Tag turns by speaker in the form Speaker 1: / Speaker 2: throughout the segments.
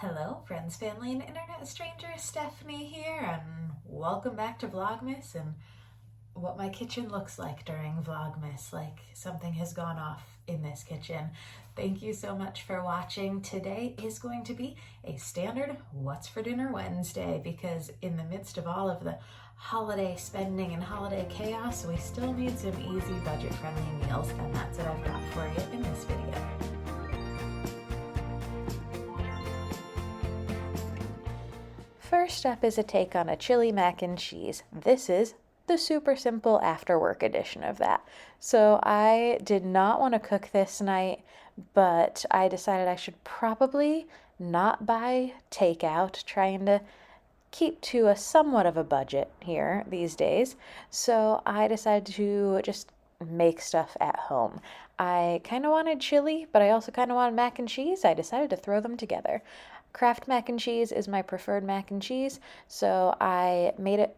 Speaker 1: Hello, friends, family, and internet strangers. Stephanie here, and welcome back to Vlogmas and what my kitchen looks like during Vlogmas. Like something has gone off in this kitchen. Thank you so much for watching. Today is going to be a standard What's for Dinner Wednesday because in the midst of all of the holiday spending and holiday chaos, we still need some easy budget-friendly meals, and that's what I've got for you in this video. First up is a take on a chili mac and cheese. This is the super simple after work edition of that. So I did not want to cook this night, but I decided I should probably not buy takeout, trying to keep to a somewhat of a budget here these days. So I decided to just make stuff at home. I kind of wanted chili, but I also kind of wanted mac and cheese. I decided to throw them together. Kraft mac and cheese is my preferred mac and cheese, so I made it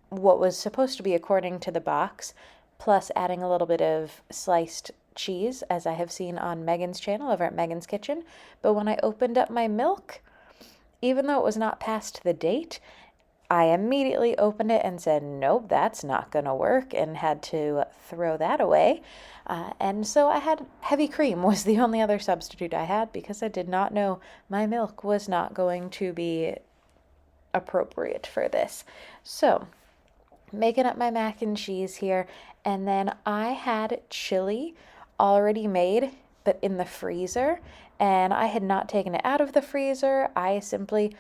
Speaker 1: what was supposed to be according to the box, plus adding a little bit of sliced cheese, as I have seen on Megan's channel over at Megan's Kitchen. But when I opened up my milk, even though it was not past the date, I immediately opened it and said, nope, that's not going to work, and had to throw that away. And so I had heavy cream was the only other substitute I had because I did not know my milk was not going to be appropriate for this. So making up my mac and cheese here, and then I had chili already made, but in the freezer, and I had not taken it out of the freezer. I simply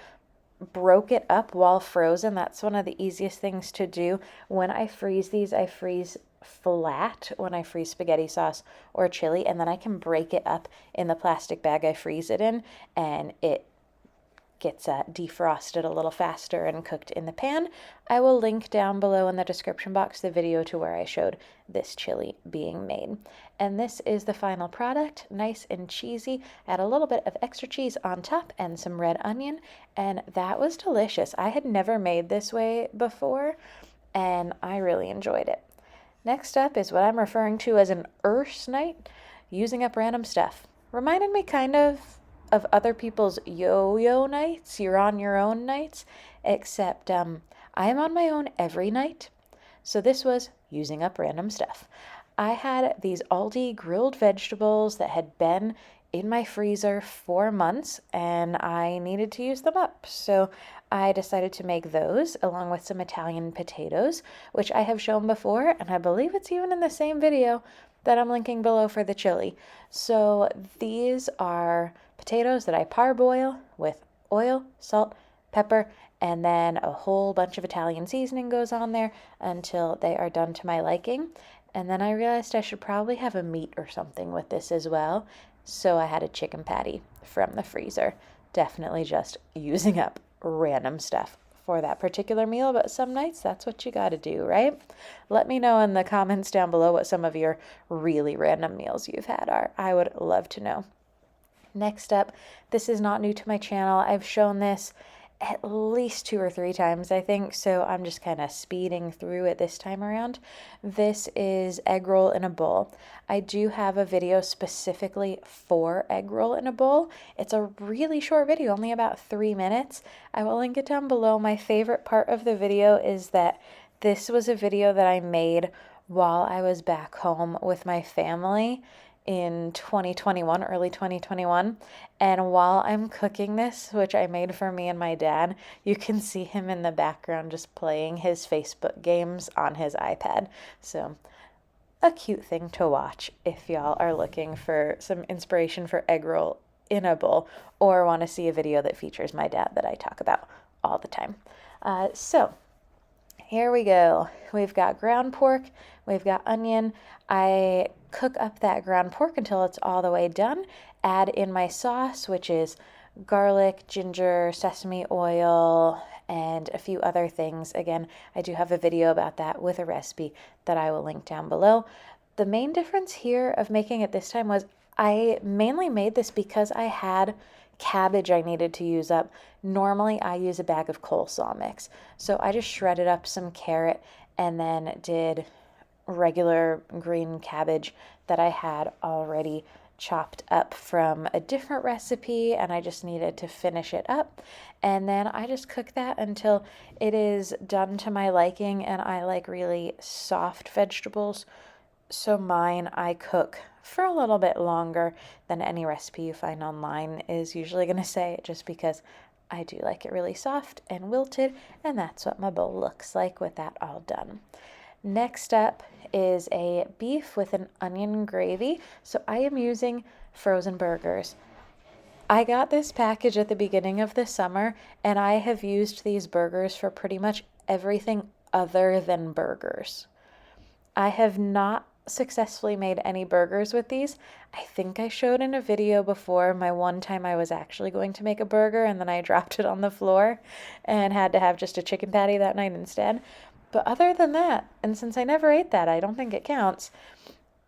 Speaker 1: broke it up while frozen. That's one of the easiest things to do. When I freeze these, I freeze flat when I freeze spaghetti sauce or chili, and then I can break it up in the plastic bag I freeze it in, and it gets defrosted a little faster and cooked in the pan. I will link down below in the description box the video to where I showed this chili being made. And this is the final product, nice and cheesy. Add a little bit of extra cheese on top and some red onion, and that was delicious. I had never made this way before, and I really enjoyed it. Next up is what I'm referring to as an UURS night, using up random stuff. Reminded me kind of other people's yo-yo nights, you're on your own nights, except I am on my own every night. So this was using up random stuff. I had these Aldi grilled vegetables that had been in my freezer for months, and I needed to use them up. So I decided to make those along with some Italian potatoes, which I have shown before, and I believe it's even in the same video that I'm linking below for the chili. So these are potatoes that I parboil with oil, salt, pepper, and then a whole bunch of Italian seasoning goes on there until they are done to my liking. And then I realized I should probably have a meat or something with this as well. So I had a chicken patty from the freezer. Definitely just using up random stuff for that particular meal, but some nights that's what you gotta do, right? Let me know in the comments down below what some of your really random meals you've had are. I would love to know. Next up, this is not new to my channel. I've shown this at least 2 or 3 times, I think, so I'm just kind of speeding through it this time around. This is egg roll in a bowl. I do have a video specifically for egg roll in a bowl. It's a really short video, only about 3 minutes. I will link it down below. My favorite part of the video is that this was a video that I made while I was back home with my family in 2021, early 2021, and while I'm cooking this, which I made for me and my dad, you can see him in the background just playing his Facebook games on his iPad. So a cute thing to watch if y'all are looking for some inspiration for egg roll in a bowl or want to see a video that features my dad that I talk about all the time. So here we go. We've got ground pork, we've got onion. I cook up that ground pork until it's all the way done. Add in my sauce, which is garlic, ginger, sesame oil, and a few other things. Again, I do have a video about that with a recipe that I will link down below. The main difference here of making it this time was I mainly made this because I had cabbage I needed to use up. Normally I use a bag of coleslaw mix. So I just shredded up some carrot and then did regular green cabbage that I had already chopped up from a different recipe, and I just needed to finish it up. And then I just cook that until it is done to my liking, and I like really soft vegetables. So mine I cook for a little bit longer than any recipe you find online is usually going to say, just because I do like it really soft and wilted, and that's what my bowl looks like with that all done. Next up is a beef with an onion gravy. So I am using frozen burgers. I got this package at the beginning of the summer, and I have used these burgers for pretty much everything other than burgers. I have not successfully made any burgers with these. I think I showed in a video before my one time I was actually going to make a burger and then I dropped it on the floor and had to have just a chicken patty that night instead. But other than that, and since I never ate that, I don't think it counts.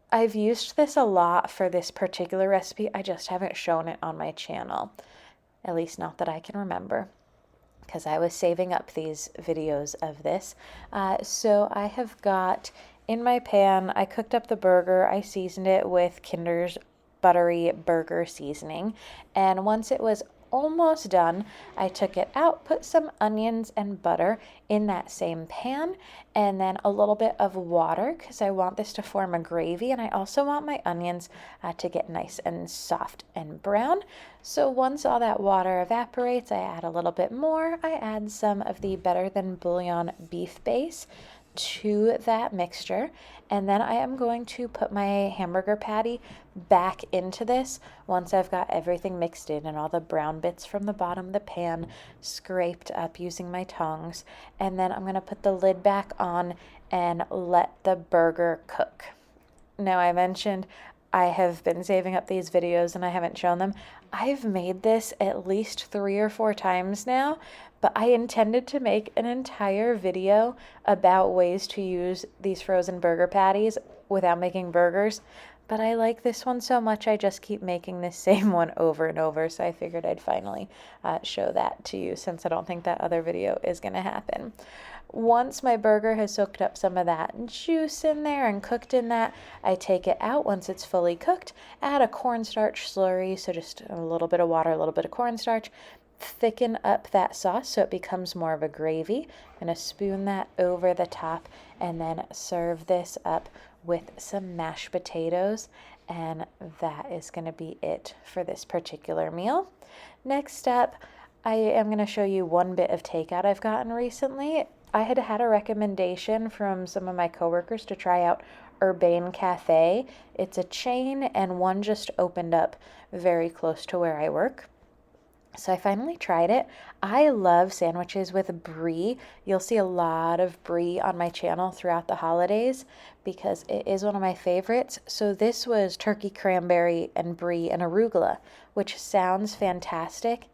Speaker 1: I've used this a lot for this particular recipe. I just haven't shown it on my channel, at least not that I can remember, because I was saving up these videos of this. So I have got in my pan, I cooked up the burger. I seasoned it with Kinder's buttery burger seasoning. And once it was almost done, I took it out, put some onions and butter in that same pan, and then a little bit of water because I want this to form a gravy, and I also want my onions to get nice and soft and brown. So once all that water evaporates, I add a little bit more. I add some of the Better Than Bouillon beef base to that mixture, and then I am going to put my hamburger patty back into this once I've got everything mixed in and all the brown bits from the bottom of the pan scraped up using my tongs, and then I'm going to put the lid back on and let the burger cook. Now, I mentioned I have been saving up these videos and I haven't shown them. I've made this at least 3 or 4 times now, but I intended to make an entire video about ways to use these frozen burger patties without making burgers. But I like this one so much, I just keep making this same one over and over. So I figured I'd finally show that to you, since I don't think that other video is going to happen. Once my burger has soaked up some of that juice in there and cooked in that, I take it out once it's fully cooked, add a cornstarch slurry, so just a little bit of water, a little bit of cornstarch, thicken up that sauce so it becomes more of a gravy. I'm going to spoon that over the top and then serve this up with some mashed potatoes, and that is going to be it for this particular meal. Next up, I am going to show you one bit of takeout I've gotten recently. I had had a recommendation from some of my coworkers to try out Urbane Cafe. It's a chain, and one just opened up very close to where I work. So I finally tried it. I love sandwiches with brie. You'll see a lot of brie on my channel throughout the holidays because it is one of my favorites. So this was turkey, cranberry, and brie and arugula, which sounds fantastic.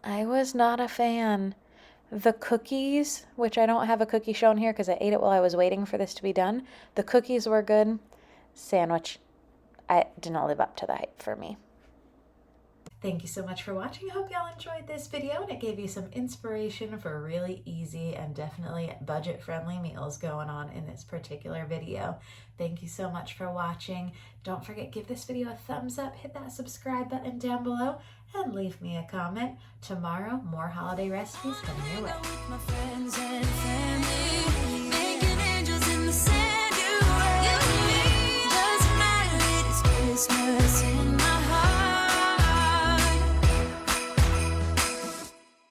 Speaker 1: I was not a fan. The cookies, which I don't have a cookie shown here because I ate it while I was waiting for this to be done. The cookies were good. Sandwich, I did not live up to the hype for me. Thank you so much for watching. I hope y'all enjoyed this video and it gave you some inspiration for really easy and definitely budget-friendly meals going on in this particular video. Thank you so much for watching. Don't forget, give this video a thumbs up, hit that subscribe button down below, and leave me a comment. Tomorrow, more holiday recipes coming your way.